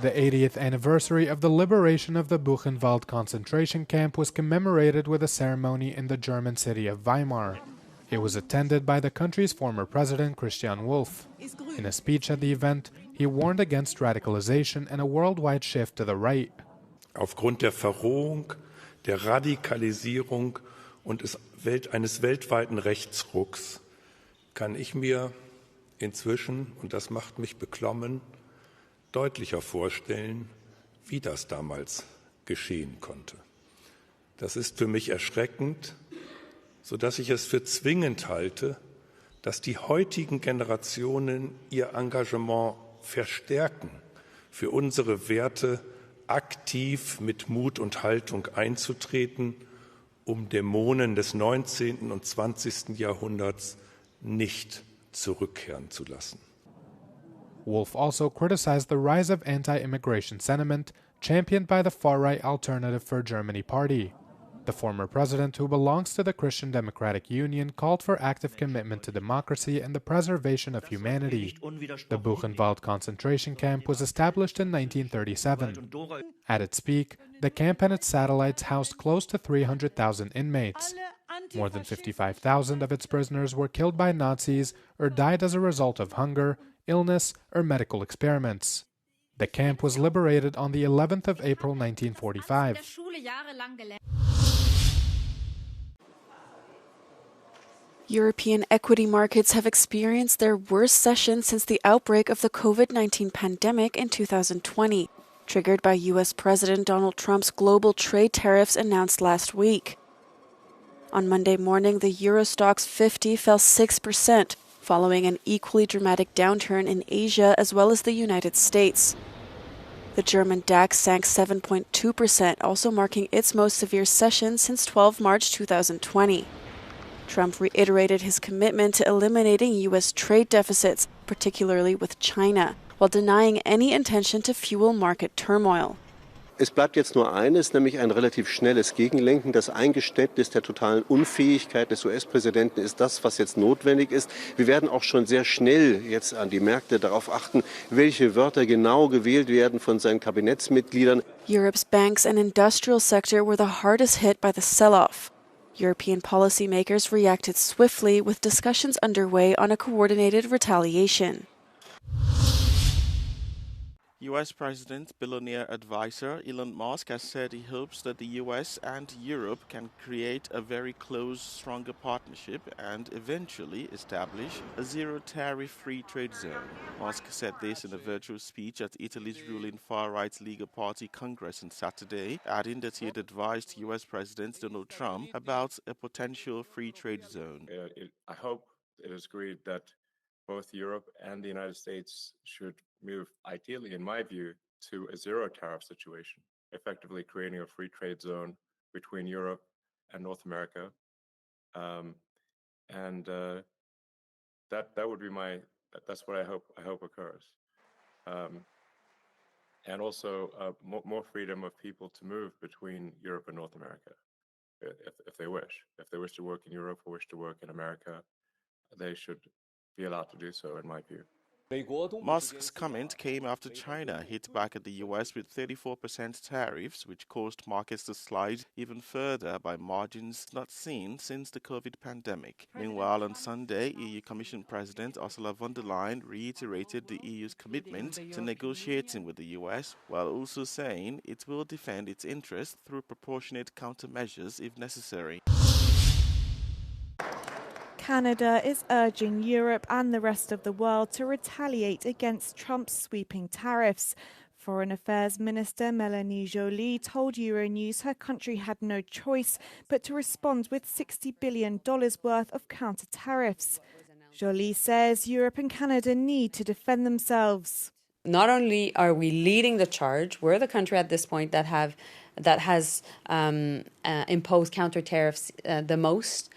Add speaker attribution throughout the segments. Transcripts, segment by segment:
Speaker 1: The 80th anniversary of the liberation of the Buchenwald concentration camp was commemorated with a ceremony in the German city of Weimar. It was attended by the country's former president, Christian Wulff. In a speech at the event, he warned against radicalization and a worldwide shift to the right.
Speaker 2: Aufgrund der Verrohung, der Radikalisierung und eines weltweiten Rechtsrucks kann ich mir inzwischen, und das macht mich beklommen, deutlicher vorstellen, wie das damals geschehen konnte. Das ist für mich erschreckend, sodass ich es für zwingend halte, dass die heutigen Generationen ihr Engagement verstärken, für unsere Werte aktiv mit Mut und Haltung einzutreten, um Dämonen des 19. und 20. Jahrhunderts nicht zurückkehren zu lassen.
Speaker 1: Wulff also criticized the rise of anti-immigration sentiment championed by the far-right Alternative for Germany party. The former president, who belongs to the Christian Democratic Union, called for active commitment to democracy and the preservation of humanity. The Buchenwald concentration camp was established in 1937. At its peak, the camp and its satellites housed close to 300,000 inmates. More than 55,000 of its prisoners were killed by Nazis or died as a result of hunger, illness, or medical experiments. The camp was liberated on the 11th of April 1945.
Speaker 3: European equity markets have experienced their worst session since the outbreak of the COVID-19 pandemic in 2020, triggered by U.S. President Donald Trump's global trade tariffs announced last week. On Monday morning, the Euro Stoxx 50 fell 6%, following an equally dramatic downturn in Asia as well as the United States. The German DAX sank 7.2%, also marking its most severe session since 12 March 2020. Trump reiterated his commitment to eliminating U.S. trade deficits, particularly with China, while denying any intention to fuel market turmoil.
Speaker 4: Es bleibt jetzt nur eines, nämlich ein relativ schnelles Gegenlenken. Das Eingeständnis der totalen Unfähigkeit des US-Präsidenten ist das, was jetzt notwendig ist. Wir werden auch schon sehr schnell jetzt an die Märkte darauf achten, welche Wörter genau gewählt werden von seinen Kabinettsmitgliedern.
Speaker 3: Europe's banks and industrial sector were the hardest hit by the sell-off. European policymakers reacted swiftly, with discussions underway on a coordinated retaliation.
Speaker 5: U.S. President billionaire advisor Elon Musk has said he hopes that the U.S. and Europe can create a very close, stronger partnership and eventually establish a zero-tariff free trade zone. Musk said this in a virtual speech at Italy's ruling far-right Lega Party Congress on Saturday, adding that he had advised U.S. President Donald Trump about a potential free trade zone.
Speaker 6: I hope it is agreed that both Europe and the United States should move, ideally, in my view, to a zero-tariff situation, effectively creating a free trade zone between Europe and North America. That would be that's what I hope occurs. And also more freedom of people to move between Europe and North America, if they wish. If they wish to work in Europe or wish to work in America, they should be allowed to do so, in my view.
Speaker 5: Musk's comment came after China hit back at the U.S. with 34% tariffs, which caused markets to slide even further by margins not seen since the COVID pandemic. Meanwhile, on Sunday, EU Commission President Ursula von der Leyen reiterated the EU's commitment to negotiating with the U.S., while also saying it will defend its interests through proportionate countermeasures if necessary.
Speaker 7: Canada is urging Europe and the rest of the world to retaliate against Trump's sweeping tariffs. Foreign Affairs Minister Melanie Joly told Euronews her country had no choice but to respond with $60 billion worth of counter-tariffs. Joly says Europe and Canada need to defend themselves.
Speaker 8: Not only are we leading the charge, we're the country at this point that has imposed counter-tariffs the most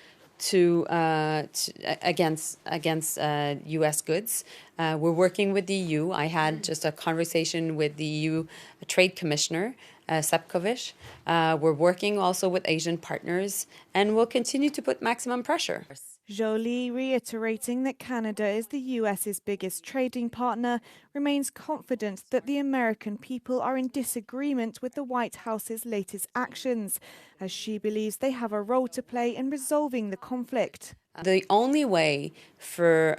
Speaker 8: against U.S. goods. We're working with the EU. I had just a conversation with the EU Trade Commissioner, Sefcovic. We're working also with Asian partners, and we'll continue to put maximum pressure.
Speaker 7: Joly, reiterating that Canada is the US's biggest trading partner, remains confident that the American people are in disagreement with the White House's latest actions, as she believes they have a role to play in resolving the conflict.
Speaker 8: The only way for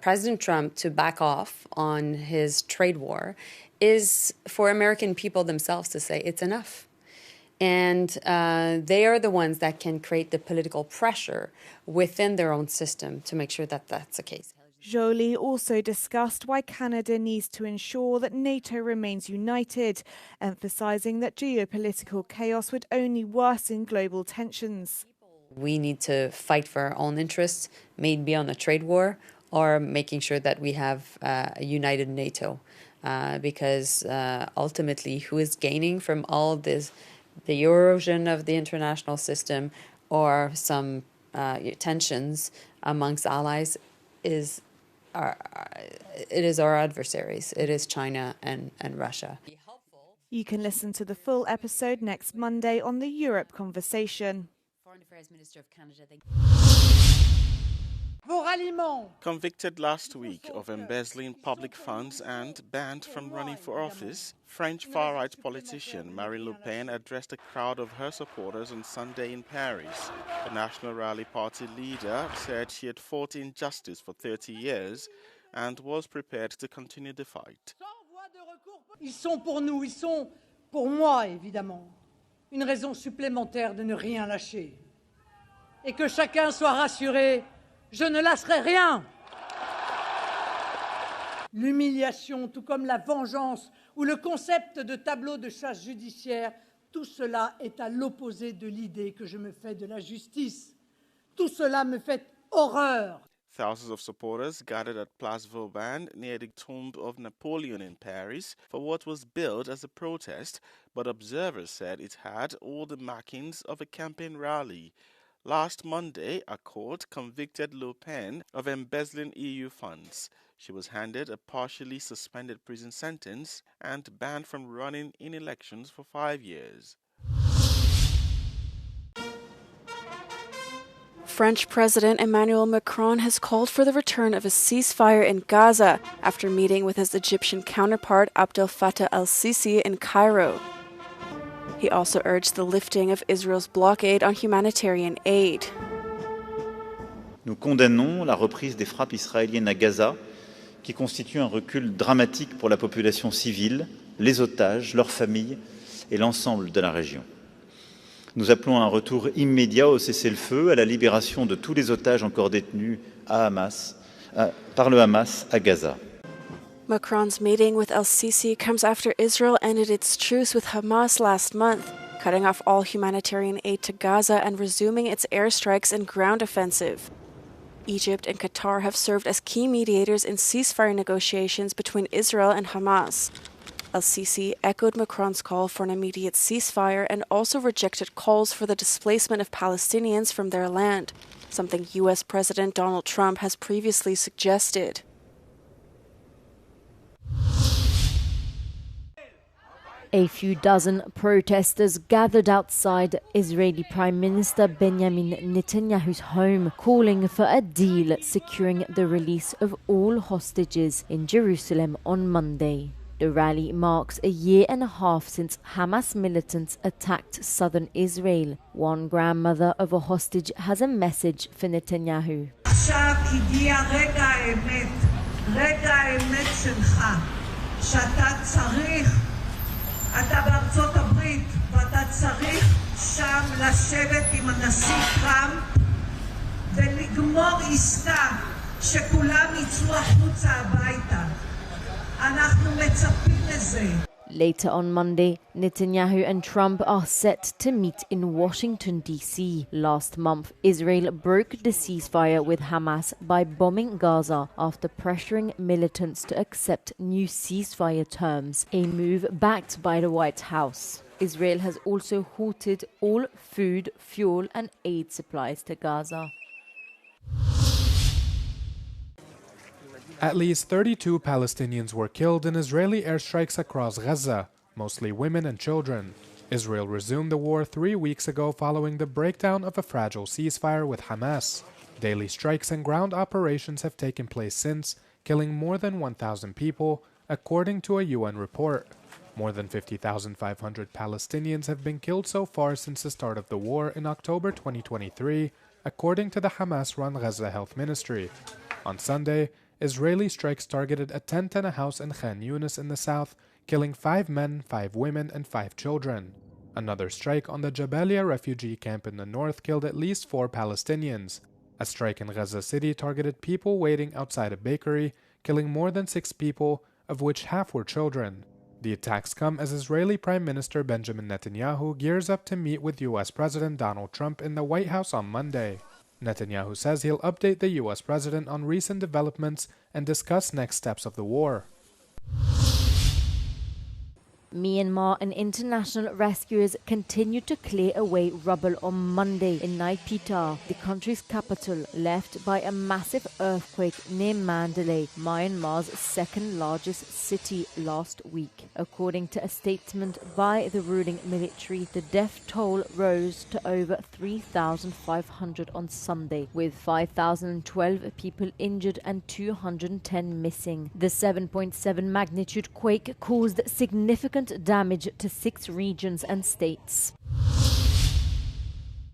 Speaker 8: President Trump to back off on his trade war is for American people themselves to say it's enough. And they are the ones that can create the political pressure within their own system to make sure that that's the case.
Speaker 7: Joly also discussed why Canada needs to ensure that NATO remains united, emphasising that geopolitical chaos would only worsen global tensions.
Speaker 8: We need to fight for our own interests, maybe on a trade war, or making sure that we have a united NATO. Because ultimately, who is gaining from all this, the erosion of the international system or some tensions amongst allies, it is our adversaries. It is China and Russia.
Speaker 7: You can listen to the full episode next Monday on the Europe Conversation.
Speaker 9: Foreign Affairs Minister of Canada.
Speaker 5: Convicted last week of embezzling public funds and banned from running for office, French far-right politician Marine Le Pen addressed a crowd of her supporters on Sunday in Paris. The National Rally Party leader said she had fought injustice for 30 years and was prepared to continue the fight.
Speaker 10: Ils sont pour nous, ils sont pour moi, évidemment, une raison supplémentaire de ne rien lâcher. Et que chacun soit rassuré, je ne lâcherai rien. L'humiliation, tout comme la vengeance ou le concept de tableau de chasse judiciaire, tout cela est à l'opposé de l'idée que je me fais de la justice. Tout cela me fait horreur.
Speaker 5: Thousands of supporters gathered at Place Vauban near the tomb of Napoleon in Paris for what was billed as a protest, but observers said it had all the makings of a campaign rally. Last Monday, a court convicted Le Pen of embezzling EU funds. She was handed a partially suspended prison sentence and banned from running in elections for 5 years.
Speaker 3: French President Emmanuel Macron has called for the return of a ceasefire in Gaza after meeting with his Egyptian counterpart Abdel Fattah al-Sisi in Cairo. He also urged the lifting of Israel's blockade on humanitarian aid.
Speaker 11: Nous condamnons la reprise des frappes israéliennes à Gaza, qui constitue un recul dramatique pour la population civile, les otages, leurs familles et l'ensemble de la région. Nous appelons à un retour immédiat au cessez-le-feu, à la libération de tous les otages encore détenus par le Hamas à Gaza.
Speaker 3: Macron's meeting with al-Sisi comes after Israel ended its truce with Hamas last month, cutting off all humanitarian aid to Gaza and resuming its airstrikes and ground offensive. Egypt and Qatar have served as key mediators in ceasefire negotiations between Israel and Hamas. Al-Sisi echoed Macron's call for an immediate ceasefire and also rejected calls for the displacement of Palestinians from their land, something U.S. President Donald Trump has previously suggested.
Speaker 9: A few dozen protesters gathered outside Israeli Prime Minister Benjamin Netanyahu's home, calling for a deal securing the release of all hostages in Jerusalem on Monday. The rally marks a year and a half since Hamas militants attacked southern Israel. One grandmother of a hostage has a message for Netanyahu.
Speaker 12: אתה בארצות הברית ואתה צריך שם לשבת עם הנשיא טראמפ ולגמור עסקה שכולם יצאו החוצה הביתה. אנחנו מצפים לזה.
Speaker 9: Later on Monday, Netanyahu and Trump are set to meet in Washington, D.C. Last month, Israel broke the ceasefire with Hamas by bombing Gaza after pressuring militants to accept new ceasefire terms, a move backed by the White House. Israel has also halted all food, fuel and aid supplies to Gaza.
Speaker 1: At least 32 Palestinians were killed in Israeli airstrikes across Gaza, mostly women and children. Israel resumed the war 3 weeks ago following the breakdown of a fragile ceasefire with Hamas. Daily strikes and ground operations have taken place since, killing more than 1,000 people, according to a UN report. More than 50,500 Palestinians have been killed so far since the start of the war in October 2023, according to the Hamas-run Gaza Health Ministry. On Sunday, Israeli strikes targeted a tent and a house in Khan Yunis in the south, killing 5 men, 5 women, and 5 children. Another strike on the Jabalia refugee camp in the north killed at least 4 Palestinians. A strike in Gaza City targeted people waiting outside a bakery, killing more than 6 people, of which half were children. The attacks come as Israeli Prime Minister Benjamin Netanyahu gears up to meet with U.S. President Donald Trump in the White House on Monday. Netanyahu says he'll update the U.S. president on recent developments and discuss next steps of the war.
Speaker 9: Myanmar and international rescuers continued to clear away rubble on Monday in Naypyidaw, the country's capital, left by a massive earthquake near Mandalay, Myanmar's second largest city, last week. According to a statement by the ruling military, the death toll rose to over 3,500 on Sunday, with 5,012 people injured and 210 missing. The 7.7 magnitude quake caused significant damage to 6 regions and states.